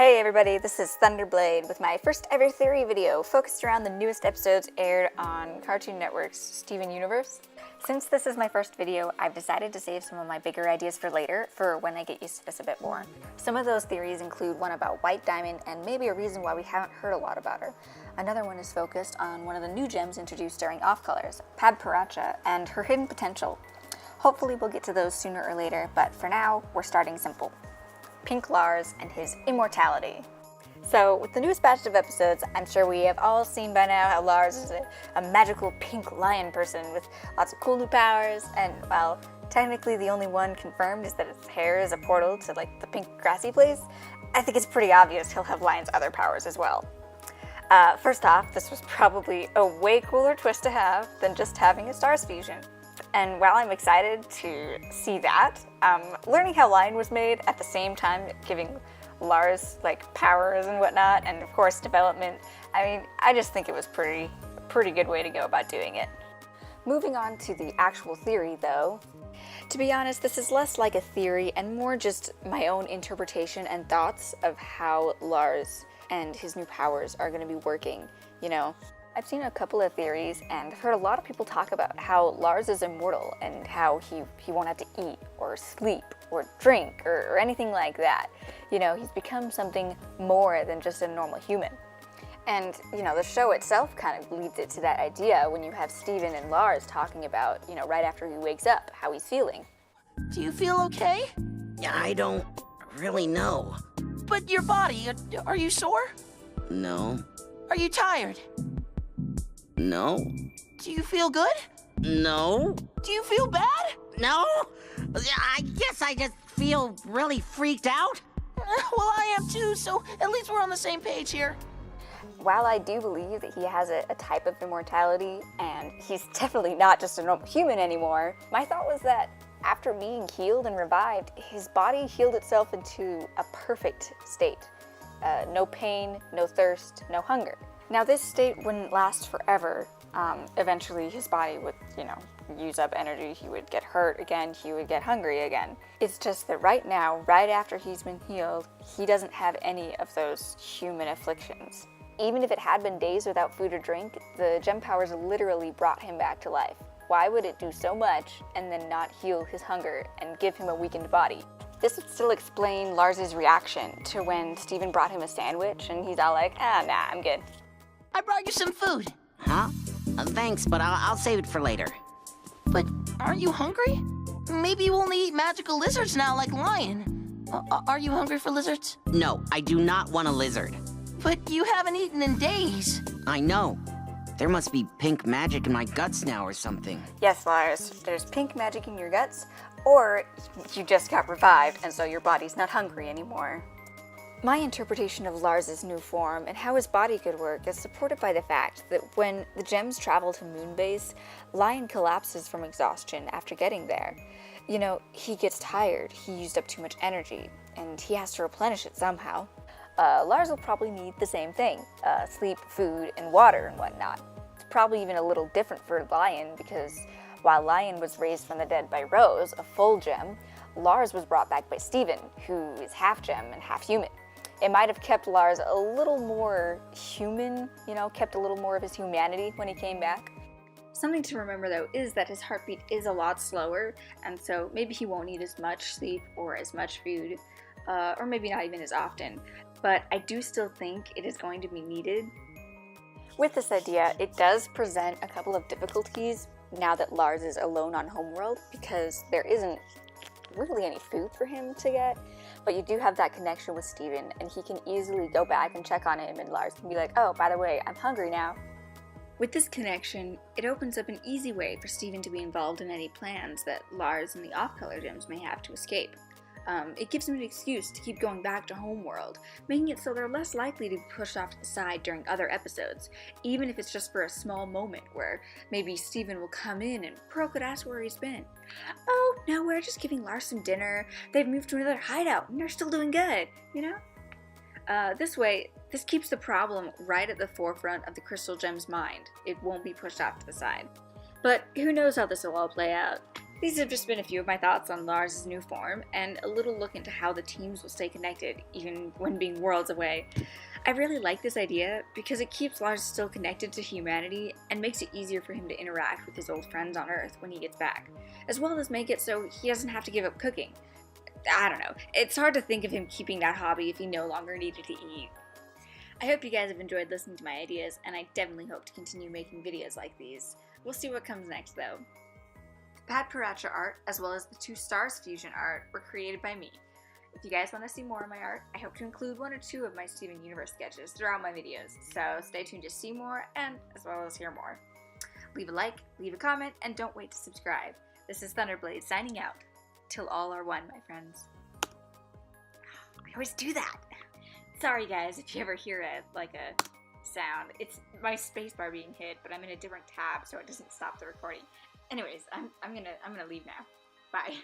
Hey everybody, this is Thunderblade with my first ever theory video focused around the newest episodes aired on Cartoon Network's Steven Universe. Since this is my first video, I've decided to save some of my bigger ideas for later, for when I get used to this a bit more. Some of those theories include one about White Diamond and maybe a reason why we haven't heard a lot about her. Another one is focused on one of the new gems introduced during Off Colors, Padparacha, and her hidden potential. Hopefully we'll get to those sooner or later, but for now, we're starting simple. Pink Lars and his immortality. So, with the newest batch of episodes, I'm sure we have all seen by now how Lars is a magical pink lion person with lots of cool new powers, and while technically the only one confirmed is that his hair is a portal to like the pink grassy place, I think it's pretty obvious he'll have Lion's other powers as well. First off, this was probably a way cooler twist to have than just having a Stars fusion. And while I'm excited to see that, learning how Lion was made at the same time giving Lars like powers and whatnot, and of course development, I mean, I just think it was a pretty good way to go about doing it. Moving on to the actual theory though, to be honest, this is less like a theory and more just my own interpretation and thoughts of how Lars and his new powers are going to be working, you know. I've seen a couple of theories and heard a lot of people talk about how Lars is immortal and how he won't have to eat or sleep or drink or anything like that. You know, he's become something more than just a normal human. And, you know, the show itself kind of leads it to that idea when you have Steven and Lars talking about, you know, right after he wakes up, how he's feeling. Do you feel okay? I don't really know. But your body, are you sore? No. Are you tired? No. Do you feel good? No. Do you feel bad? No? I guess I just feel really freaked out. Well, I am too, so at least we're on the same page here. While I do believe that he has a type of immortality, and he's definitely not just a normal human anymore, my thought was that after being healed and revived, his body healed itself into a perfect state. No pain, no thirst, no hunger. Now this state wouldn't last forever. Eventually his body would, you know, use up energy, he would get hurt again, he would get hungry again. It's just that right now, right after he's been healed, he doesn't have any of those human afflictions. Even if it had been days without food or drink, the gem powers literally brought him back to life. Why would it do so much and then not heal his hunger and give him a weakened body? This would still explain Lars's reaction to when Steven brought him a sandwich and he's all like, nah, I'm good. I brought you some food. Huh? Thanks, but I'll save it for later. But aren't you hungry? Maybe you only eat magical lizards now like Lion. Are you hungry for lizards? No, I do not want a lizard. But you haven't eaten in days. I know. There must be pink magic in my guts now or something. Yes, Lars, there's pink magic in your guts, or you just got revived and so your body's not hungry anymore. My interpretation of Lars's new form and how his body could work is supported by the fact that when the gems travel to Moonbase, Lion collapses from exhaustion after getting there. You know, he gets tired, he used up too much energy, and he has to replenish it somehow. Lars will probably need the same thing, sleep, food, and water and whatnot. It's probably even a little different for Lion because while Lion was raised from the dead by Rose, a full gem, Lars was brought back by Steven, who is half gem and half human. It might have kept Lars a little more human, you know, kept a little more of his humanity when he came back. Something to remember though is that his heartbeat is a lot slower, and so maybe he won't need as much sleep or as much food, or maybe not even as often, but I do still think it is going to be needed. With this idea, it does present a couple of difficulties now that Lars is alone on Homeworld, because there isn't really any food for him to get, but you do have that connection with Steven, and he can easily go back and check on him, and Lars can be like, oh, by the way, I'm hungry now. With this connection, it opens up an easy way for Steven to be involved in any plans that Lars and the off-color gems may have to escape. It gives them an excuse to keep going back to Homeworld, making it so they're less likely to be pushed off to the side during other episodes, even if it's just for a small moment where maybe Steven will come in and Pearl could ask where he's been. Oh, no, we're just giving Lars some dinner, they've moved to another hideout, and they're still doing good, you know? This way, this keeps the problem right at the forefront of the Crystal Gem's mind. It won't be pushed off to the side. But who knows how this will all play out. These have just been a few of my thoughts on Lars' new form, and a little look into how the teams will stay connected, even when being worlds away. I really like this idea because it keeps Lars still connected to humanity and makes it easier for him to interact with his old friends on Earth when he gets back, as well as make it so he doesn't have to give up cooking. I don't know, it's hard to think of him keeping that hobby if he no longer needed to eat. I hope you guys have enjoyed listening to my ideas, and I definitely hope to continue making videos like these. We'll see what comes next though. The Pat Paracha art, as well as the 2 Stars fusion art, were created by me. If you guys want to see more of my art, I hope to include 1 or 2 of my Steven Universe sketches throughout my videos, so stay tuned to see more and as well as hear more. Leave a like, leave a comment, and don't wait to subscribe. This is Thunderblade signing out. Till all are one, my friends. I always do that. Sorry guys if you ever hear a sound. It's my spacebar being hit, but I'm in a different tab so it doesn't stop the recording. Anyways, I'm gonna leave now. Bye.